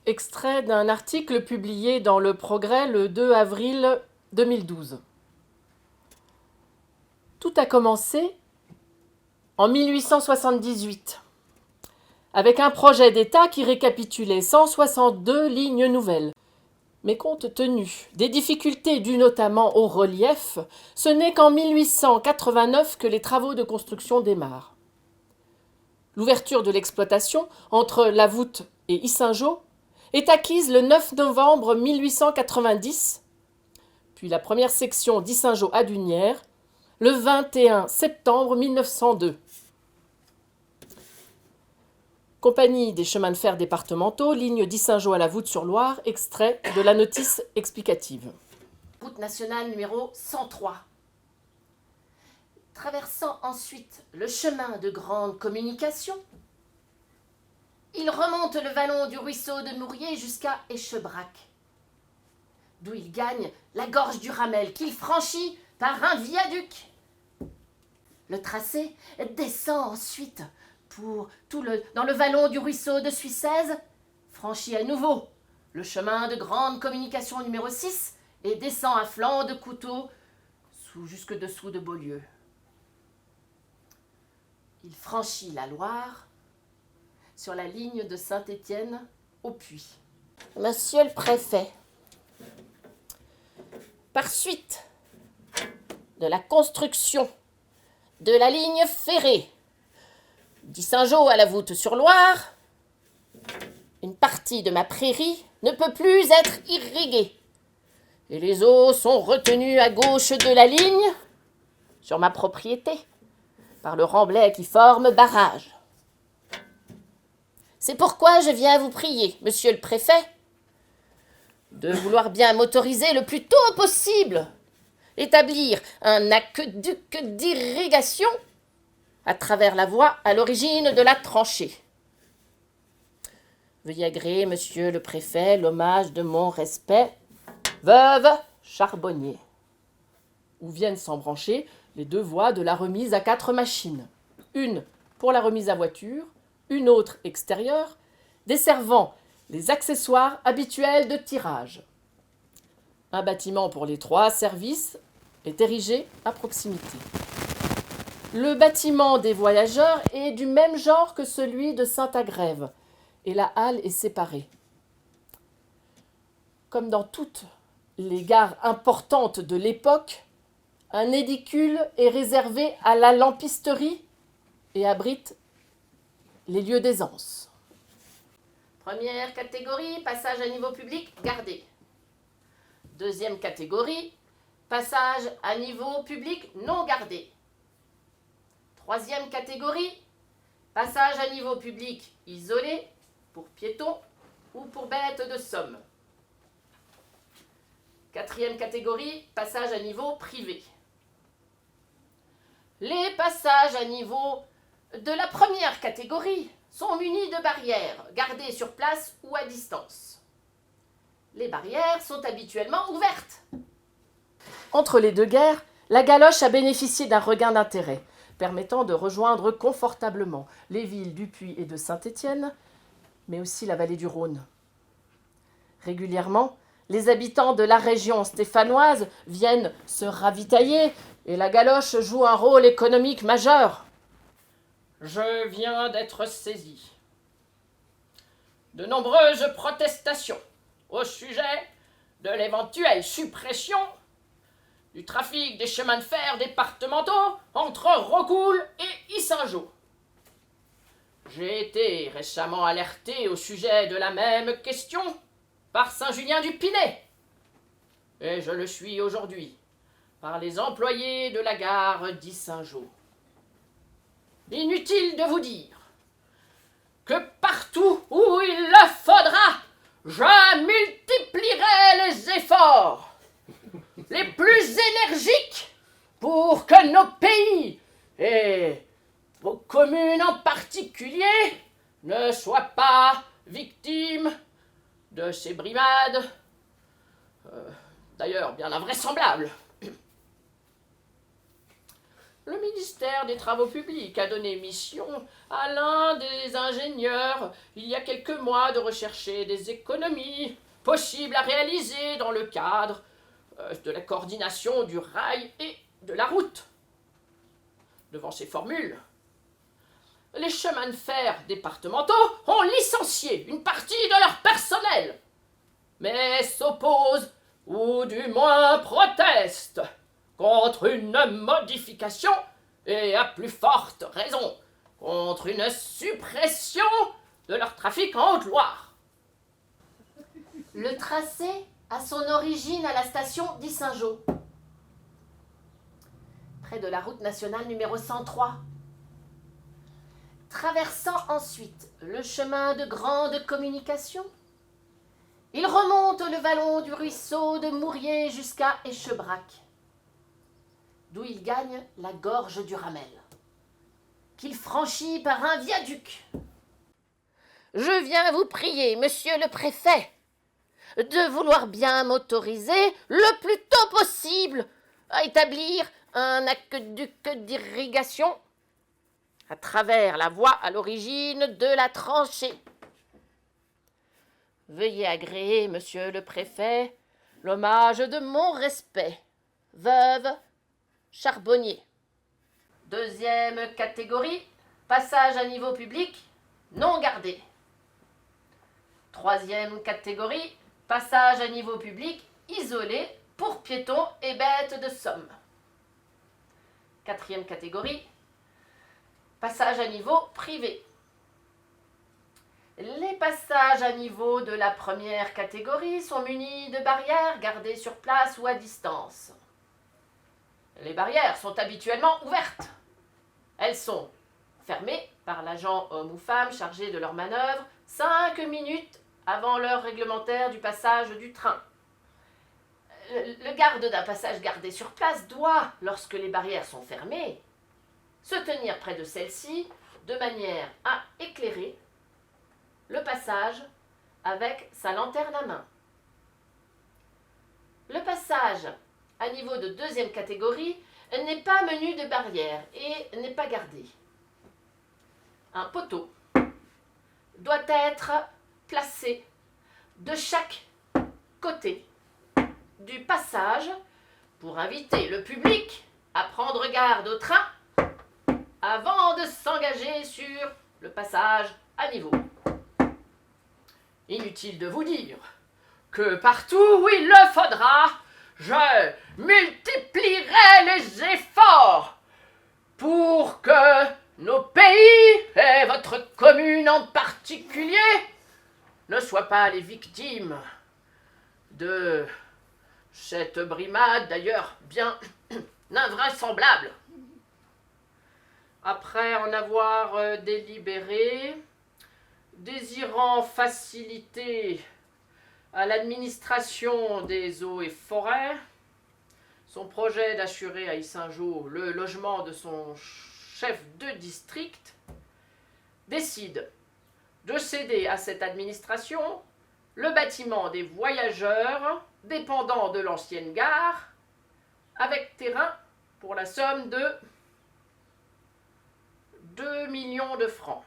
Extrait d'un article publié dans Le Progrès le 2 avril 2012. Tout a commencé en 1878, avec un projet d'État qui récapitulait 162 lignes nouvelles. Mais compte tenu des difficultés dues notamment au relief, ce n'est qu'en 1889 que les travaux de construction démarrent. L'ouverture de l'exploitation entre La Voûte et Yssingeaux est acquise le 9 novembre 1890, puis la première section d'Yssingeaux à Dunières le 21 septembre 1902. Compagnie des chemins de fer départementaux, ligne d'Yssingeaux à La Voûte-sur-Loire, extrait de la notice explicative. Route nationale numéro 103. Traversant ensuite le chemin de grande communication, il remonte le vallon du ruisseau de Nourier jusqu'à Échebrac, d'où il gagne la gorge du Ramel qu'il franchit par un viaduc. Le tracé descend ensuite dans le vallon du ruisseau de Suissèze, franchit à nouveau le chemin de grande communication numéro 6 et descend à flanc de couteau jusque dessous de Beaulieu. Il franchit la Loire sur la ligne de Saint-Étienne au Puy. Monsieur le préfet, par suite de la construction de la ligne ferrée d'Yssingeaux à La Voûte-sur-Loire, une partie de ma prairie ne peut plus être irriguée et les eaux sont retenues à gauche de la ligne, sur ma propriété, par le remblai qui forme barrage. C'est pourquoi je viens vous prier, monsieur le préfet, de vouloir bien m'autoriser le plus tôt possible établir un aqueduc d'irrigation à travers la voie à l'origine de la tranchée. Veuillez agréer, monsieur le préfet, l'hommage de mon respect, veuve Charbonnier. Où viennent s'embrancher les deux voies de la remise à 4 machines. Une pour la remise à voiture, une autre extérieure, desservant les accessoires habituels de tirage. Un bâtiment pour les 3 services est érigé à proximité. Le bâtiment des voyageurs est du même genre que celui de Saint-Agrève et la halle est séparée. Comme dans toutes les gares importantes de l'époque, un édicule est réservé à la lampisterie et abrite les lieux d'aisance. Première catégorie, passage à niveau public, gardé. Deuxième catégorie, passage à niveau public non gardé. Troisième catégorie, passage à niveau public isolé pour piétons ou pour bêtes de somme. Quatrième catégorie, passage à niveau privé. Les passages à niveau de la première catégorie sont munis de barrières, gardées sur place ou à distance. Les barrières sont habituellement ouvertes. Entre les deux guerres, la galoche a bénéficié d'un regain d'intérêt, permettant de rejoindre confortablement les villes du Puy et de Saint-Étienne, mais aussi la vallée du Rhône. Régulièrement, les habitants de la région stéphanoise viennent se ravitailler et la galoche joue un rôle économique majeur. Je viens d'être saisi de nombreuses protestations au sujet de l'éventuelle suppression du trafic des chemins de fer départementaux entre Rocoul et Yssingeaux. J'ai été récemment alerté au sujet de la même question par Saint-Julien-du-Pinet, et je le suis aujourd'hui par les employés de la gare d'Yssingeaux. Inutile de vous dire que partout où il le faudra, je multiplierai les efforts les plus énergiques pour que nos pays, et vos communes en particulier, ne soient pas victimes de ces brimades, d'ailleurs bien invraisemblables. Le ministère des Travaux publics a donné mission à l'un des ingénieurs, il y a quelques mois, de rechercher des économies possibles à réaliser dans le cadre de la coordination du rail et de la route. Devant ces formules, les chemins de fer départementaux ont licencié une partie de leur personnel, mais s'opposent, ou du moins protestent, contre une modification et à plus forte raison contre une suppression de leur trafic en Haute-Loire. Le tracé a son origine à la station d'Issingeaux, près de la route nationale numéro 103. Traversant ensuite le chemin de grande communication, il remonte le vallon du ruisseau de Mourier jusqu'à Echebrac, d'où il gagne la gorge du Ramel, qu'il franchit par un viaduc. Je viens vous prier, monsieur le préfet, de vouloir bien m'autoriser le plus tôt possible à établir un aqueduc d'irrigation à travers la voie à l'origine de la tranchée. Veuillez agréer, monsieur le préfet, l'hommage de mon respect. Veuve Charbonnier. Deuxième catégorie, passage à niveau public non gardé. Troisième catégorie, passage à niveau public isolé pour piétons et bêtes de somme. Quatrième catégorie, passage à niveau privé. Les passages à niveau de la première catégorie sont munis de barrières gardées sur place ou à distance. Les barrières sont habituellement ouvertes. Elles sont fermées par l'agent homme ou femme chargé de leur manœuvre 5 minutes avant l'heure réglementaire du passage du train. Le garde d'un passage gardé sur place doit, lorsque les barrières sont fermées, se tenir près de celle-ci de manière à éclairer le passage avec sa lanterne à main. Le passage à niveau de deuxième catégorie n'est pas menu de barrière et n'est pas gardé. Un poteau doit être placé de chaque côté du passage pour inviter le public à prendre garde au train avant de s'engager sur le passage à niveau. Inutile de vous dire que partout où il le faudra, je multiplierai les efforts pour que nos pays, et votre commune en particulier, ne soient pas les victimes de cette brimade, d'ailleurs bien invraisemblable. Après en avoir délibéré, désirant faciliter à l'administration des eaux et forêts son projet d'assurer à Issingeaux le logement de son chef de district, décide de céder à cette administration le bâtiment des voyageurs dépendant de l'ancienne gare, avec terrain pour la somme de 2 millions de francs.